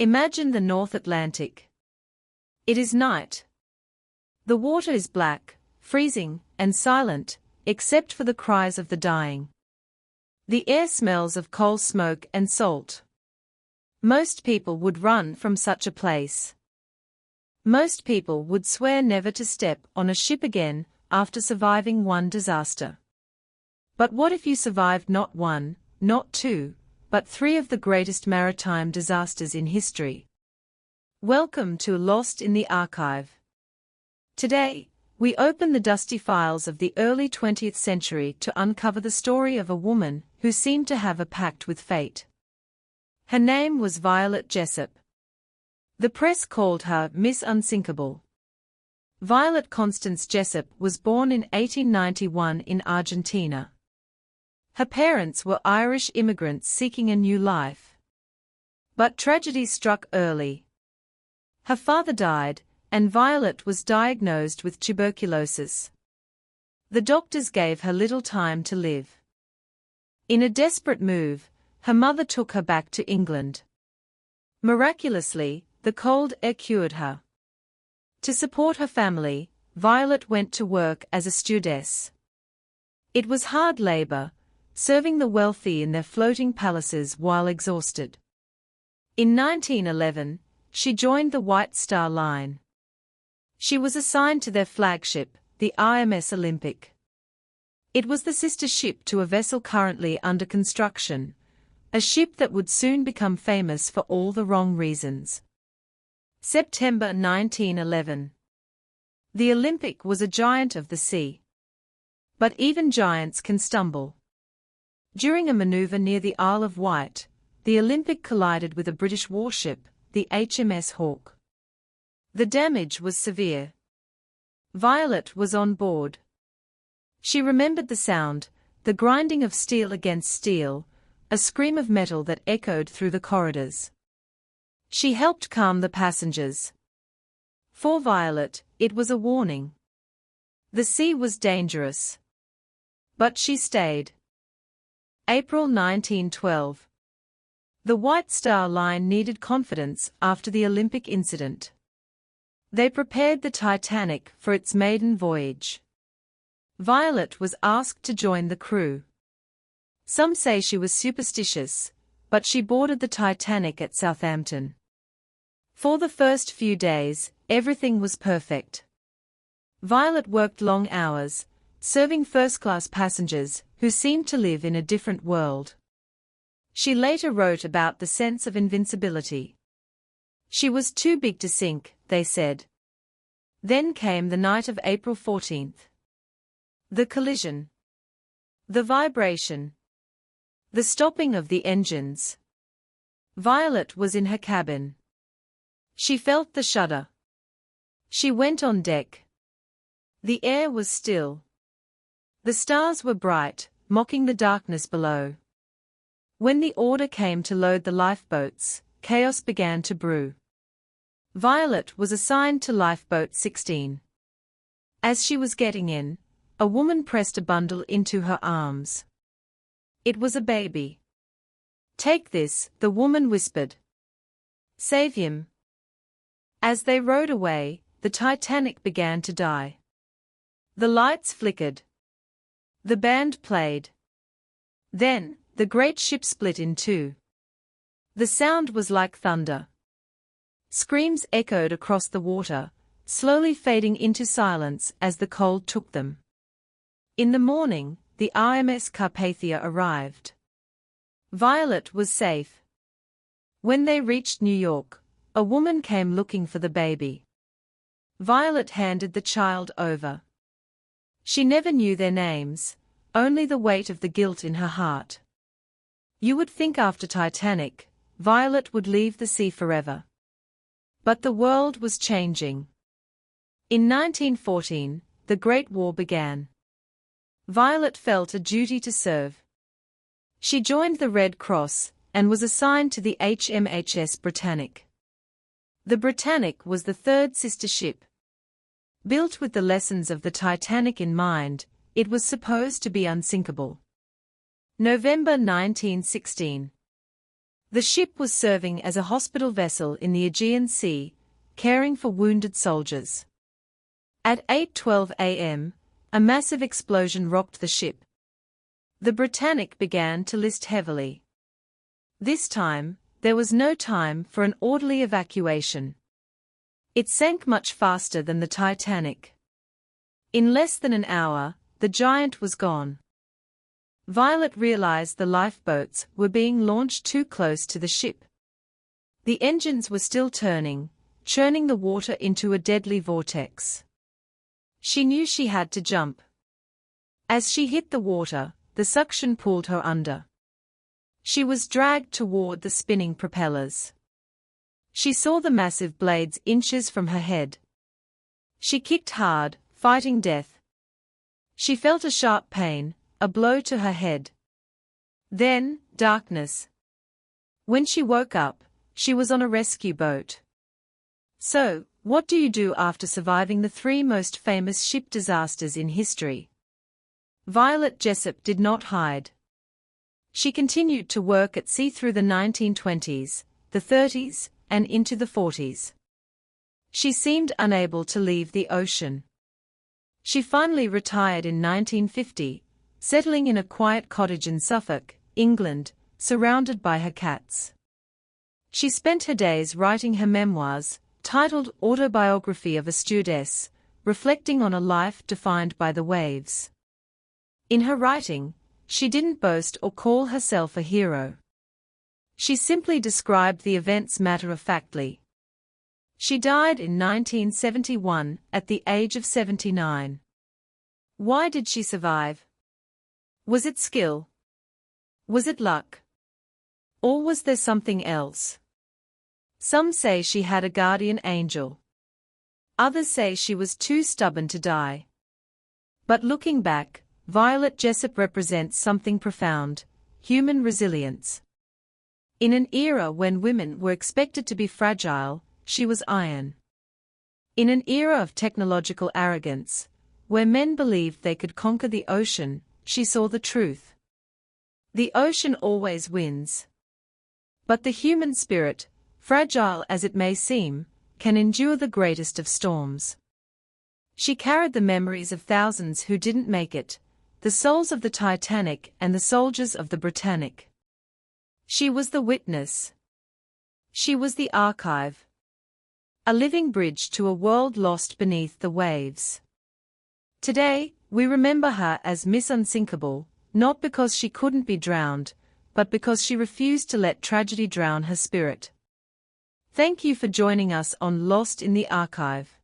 Imagine the North Atlantic. It is night. The water is black, freezing, and silent, except for the cries of the dying. The air smells of coal smoke and salt. Most people would run from such a place. Most people would swear never to step on a ship again after surviving one disaster. But what if you survived not one, not two, but three of the greatest maritime disasters in history? Welcome to Lost in the Archive. Today, we open the dusty files of the early 20th century to uncover the story of a woman who seemed to have a pact with fate. Her name was Violet Jessop. The press called her Miss Unsinkable. Violet Constance Jessop was born in 1891 in Argentina. Her parents were Irish immigrants seeking a new life. But tragedy struck early. Her father died, and Violet was diagnosed with tuberculosis. The doctors gave her little time to live. In a desperate move, her mother took her back to England. Miraculously, the cold air cured her. To support her family, Violet went to work as a stewardess. It was hard labor, serving the wealthy in their floating palaces while exhausted. In 1911, she joined the White Star Line. She was assigned to their flagship, the RMS Olympic. It was the sister ship to a vessel currently under construction, a ship that would soon become famous for all the wrong reasons. September 1911. The Olympic was a giant of the sea. But even giants can stumble. During a maneuver near the Isle of Wight, the Olympic collided with a British warship, the HMS Hawke. The damage was severe. Violet was on board. She remembered the sound, the grinding of steel against steel, a scream of metal that echoed through the corridors. She helped calm the passengers. For Violet, it was a warning. The sea was dangerous. But she stayed. April 1912. The White Star Line needed confidence after the Olympic incident. They prepared the Titanic for its maiden voyage. Violet was asked to join the crew. Some say she was superstitious, but she boarded the Titanic at Southampton. For the first few days, everything was perfect. Violet worked long hours, serving first-class passengers who seemed to live in a different world. She later wrote about the sense of invincibility. She was too big to sink, they said. Then came the night of April 14th. The collision. The vibration. The stopping of the engines. Violet was in her cabin. She felt the shudder. She went on deck. The air was still. The stars were bright, mocking the darkness below. When the order came to load the lifeboats, chaos began to brew. Violet was assigned to lifeboat 16. As she was getting in, a woman pressed a bundle into her arms. It was a baby. "Take this," the woman whispered. "Save him." As they rowed away, the Titanic began to die. The lights flickered. The band played. Then, the great ship split in two. The sound was like thunder. Screams echoed across the water, slowly fading into silence as the cold took them. In the morning, the RMS Carpathia arrived. Violet was safe. When they reached New York, a woman came looking for the baby. Violet handed the child over. She never knew their names, only the weight of the guilt in her heart. You would think after Titanic, Violet would leave the sea forever. But the world was changing. In 1914, the Great War began. Violet felt a duty to serve. She joined the Red Cross and was assigned to the HMHS Britannic. The Britannic was the third sister ship. Built with the lessons of the Titanic in mind, it was supposed to be unsinkable. November 1916. The ship was serving as a hospital vessel in the Aegean Sea, caring for wounded soldiers. At 8:12 a.m., a massive explosion rocked the ship. The Britannic began to list heavily. This time, there was no time for an orderly evacuation. It sank much faster than the Titanic. In less than an hour, the giant was gone. Violet realized the lifeboats were being launched too close to the ship. The engines were still turning, churning the water into a deadly vortex. She knew she had to jump. As she hit the water, the suction pulled her under. She was dragged toward the spinning propellers. She saw the massive blades inches from her head. She kicked hard, fighting death. She felt a sharp pain, a blow to her head. Then, darkness. When she woke up, she was on a rescue boat. So, what do you do after surviving the three most famous ship disasters in history? Violet Jessop did not hide. She continued to work at sea through the 1920s, the 30s, and into the 40s. She seemed unable to leave the ocean. She finally retired in 1950, settling in a quiet cottage in Suffolk, England, surrounded by her cats. She spent her days writing her memoirs, titled Autobiography of a Stewardess, reflecting on a life defined by the waves. In her writing, she didn't boast or call herself a hero. She simply described the events matter-of-factly. She died in 1971 at the age of 79. Why did she survive? Was it skill? Was it luck? Or was there something else? Some say she had a guardian angel. Others say she was too stubborn to die. But looking back, Violet Jessop represents something profound: human resilience. In an era when women were expected to be fragile, she was iron. In an era of technological arrogance, where men believed they could conquer the ocean, she saw the truth. The ocean always wins. But the human spirit, fragile as it may seem, can endure the greatest of storms. She carried the memories of thousands who didn't make it, the souls of the Titanic and the soldiers of the Britannic. She was the witness. She was the archive. A living bridge to a world lost beneath the waves. Today, we remember her as Miss Unsinkable, not because she couldn't be drowned, but because she refused to let tragedy drown her spirit. Thank you for joining us on Lost in the Archive.